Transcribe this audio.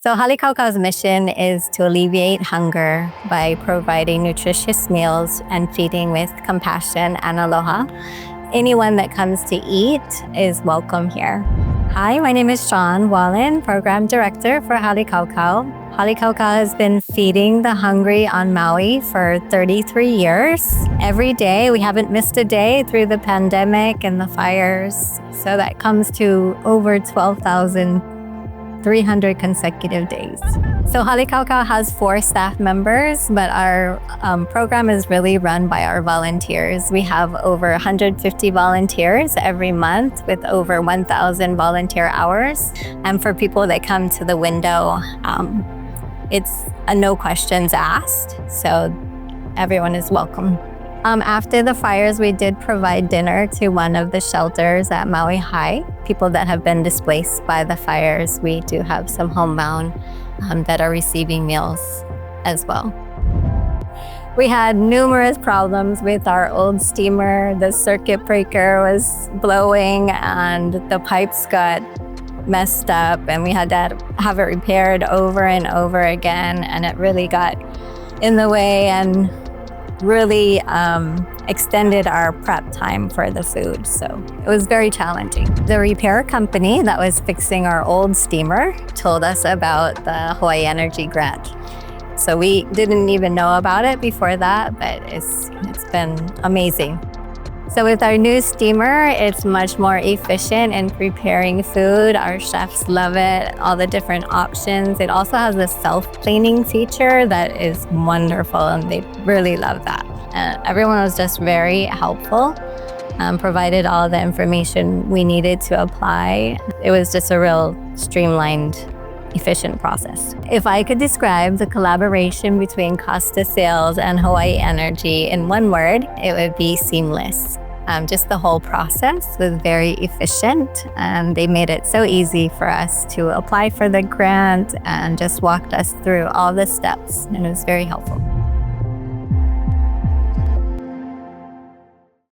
So Hale Kau Kau's mission is to alleviate hunger by providing nutritious meals and feeding with compassion and aloha. Anyone that comes to eat is welcome here. Hi, my name is Sean Wallen, Program Director for Hale Kau Kau. Hale Kau Kau has been feeding the hungry on Maui for 33 years. Every day, we haven't missed a day through the pandemic and the fires. So that comes to over 12,300 consecutive days. So Hale Kau Kau has 4 staff members, but our program is really run by our volunteers. We have over 150 volunteers every month with over 1,000 volunteer hours. And for people that come to the window, it's a no questions asked, so everyone is welcome. After the fires, we did provide dinner to one of the shelters at Maui High. People that have been displaced by the fires, we do have some homebound that are receiving meals as well. We had numerous problems with our old steamer. The circuit breaker was blowing and the pipes got messed up, and we had to have it repaired over and over again, and it really got in the way and really extended our prep time for the food. So it was very challenging. The repair company that was fixing our old steamer told us about the Hawaii Energy grant. So we didn't even know about it before that, but it's been amazing. So with our new steamer, it's much more efficient in preparing food. Our chefs love it, all the different options. It also has a self-cleaning feature that is wonderful, and they really love that. Everyone was just very helpful, provided all the information we needed to apply. It was just a real streamlined, efficient process. If I could describe the collaboration between Costa Sales and Hawaii Energy in one word, it would be seamless. Just the whole process was very efficient, and they made it so easy for us to apply for the grant and just walked us through all the steps, and it was very helpful.